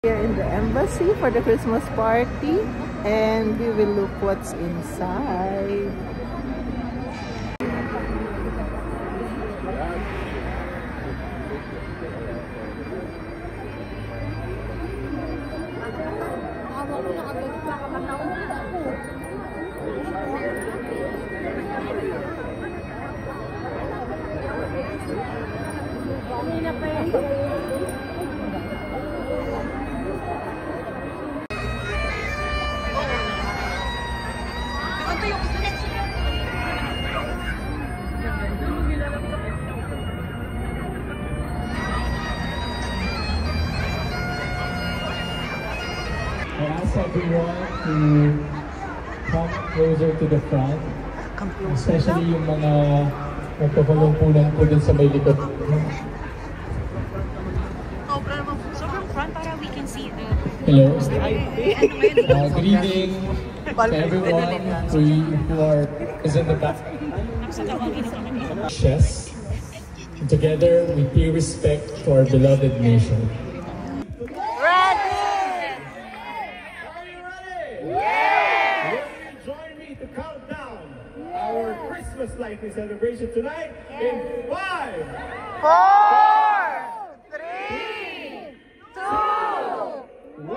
Here in the embassy for the Christmas party, and we will look what's inside. I ask everyone to come closer to the front, especially yung mga nagpapalungkulan po din sa may likod. Sobrang front para we can see the... Hello. Good evening to everyone who is in the back. Chess. And together we pay respect to our beloved nation. Our Christmas lighting celebration tonight in 5, 4, 3, 2, 1.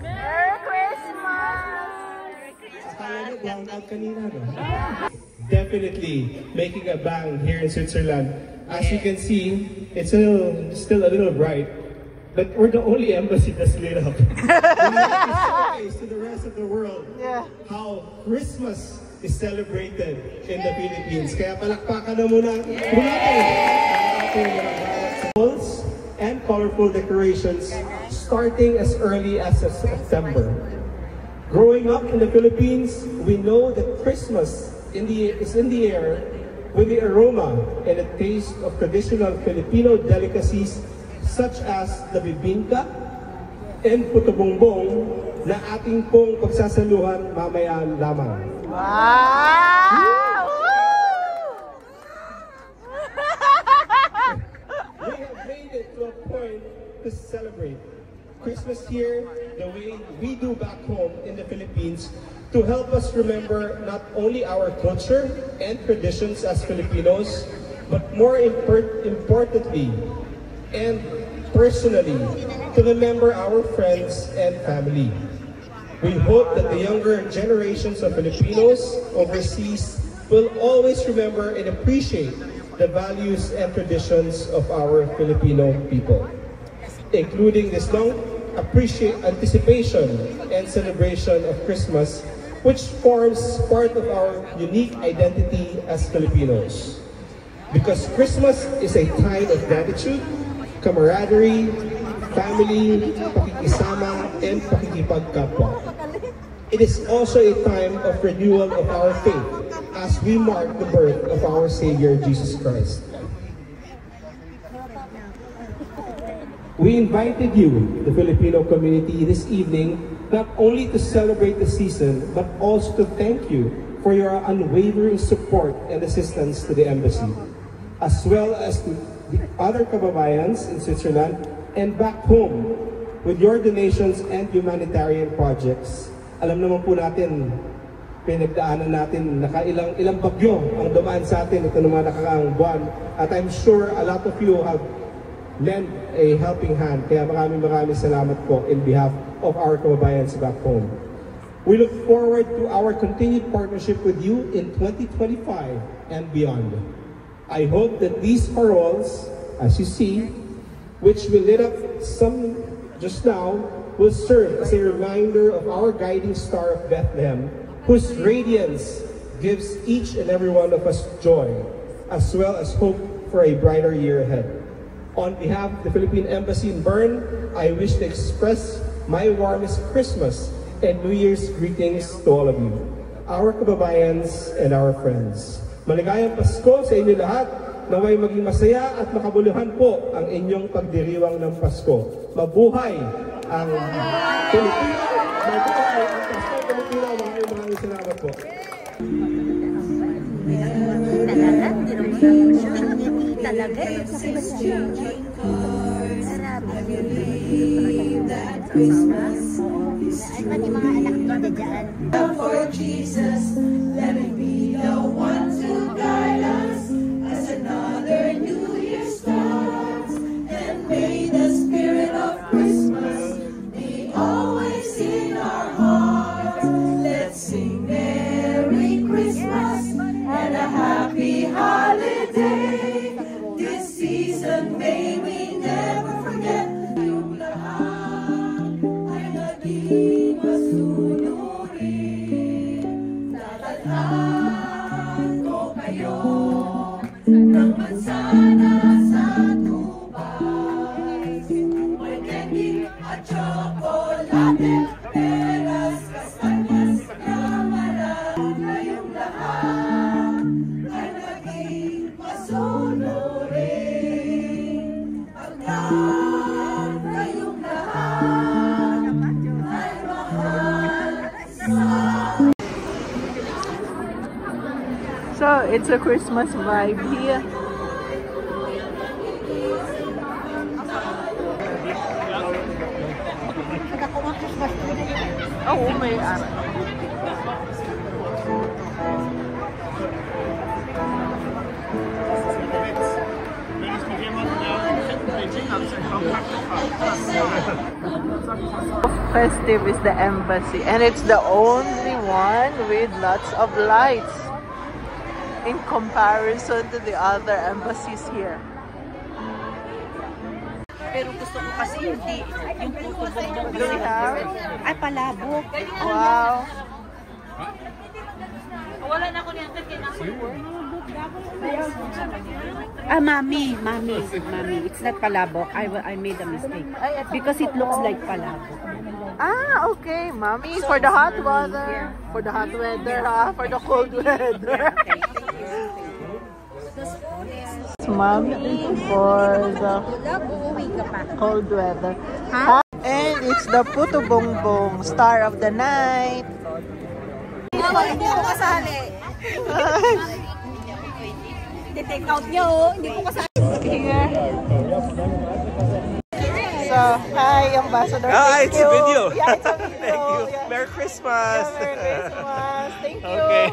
Merry Christmas! Definitely making a bang here in Switzerland. As you can see, it's still a little bright. But we're the only embassy that's lit up. We want to showcase to the rest of the world how Christmas is celebrated in the Philippines. Kaya palakpakan na muna balls and colorful decorations starting as early as September. Growing up in the Philippines, we know that Christmas is in the air with the aroma and the taste of traditional Filipino delicacies such as the bibingka and puto bongbong na ating pong pagsasaluhan mamaya lamang. Wow! We have made it to a point to celebrate Christmas here the way we do back home in the Philippines, to help us remember not only our culture and traditions as Filipinos, but more importantly and personally, to remember our friends and family. We hope that the younger generations of Filipinos overseas will always remember and appreciate the values and traditions of our Filipino people, including this long anticipation and celebration of Christmas, which forms part of our unique identity as Filipinos. Because Christmas is a time of gratitude, camaraderie, family, pakikisama, and pakikipagkapwa. It is also a time of renewal of our faith as we mark the birth of our Savior Jesus Christ. We invited you, the Filipino community, this evening, not only to celebrate the season, but also to thank you for your unwavering support and assistance to the embassy, as well as to the other kababayans in Switzerland and back home with your donations and humanitarian projects. Alam naman po natin, pinagdaanan natin, ilang bagyo ang dumaan sa atin ito naman nakakaang buwan. At I'm sure a lot of you have lent a helping hand. Kaya maraming salamat po in behalf of our kababayans back home. We look forward to our continued partnership with you in 2025 and beyond. I hope that these paroles, as you see, which we lit up some just now, will serve as a reminder of our guiding star of Bethlehem, whose radiance gives each and every one of us joy, as well as hope for a brighter year ahead. On behalf of the Philippine Embassy in Bern, I wish to express my warmest Christmas and New Year's greetings to all of you, our kababayans and our friends. Maligayang Pasko sa inyo lahat, naway maging masaya at makabuluhan po ang inyong pagdiriwang ng Pasko. Mabuhay ang Pilipino! Mabuhay ang Pasko Pilipino! Maraming salamat po. Talaga eh. Sarap. Ay, pati mga anak nila dyan. For Jesus, let him be the one to guide us as another new year starts. And may the spirit of Christmas be always in our hearts. Let's sing Merry Christmas and a happy holiday. This season may we never forget. Yung lahat ay naging masunurin. Dadalhan ko kayo ng mansana sa Dubai. May candy at chocolate, peras, kastanyas na marami. Kayong lahat ay naging masunurin. Hanggang kayong lahat ay mahal sa So it's a Christmas vibe here. Oh, may festive is the embassy, and it's the only one with lots of lights in comparison to the other embassies here. Pero gusto ko kasi hindi yung puto-bumbong Do you have? Ay, palabok. Wow. Wala na ako niyan kasi mami. It's not palabok. I made a mistake. Because it looks like palabok. Ah, okay, mommy, for the hot weather. For the hot weather, for the cold weather. Mommy, for the cold weather. Huh? And it's the Puto Bongbong, star of the night. Hindi ko kasali. Take out nyo, hindi ko kasali. Here. So, hi, Ambassador. Ah, it's a video. Yeah, it's a video. Thank you. Yeah. Merry Christmas. Yeah, Merry Christmas. Thank you. Okay.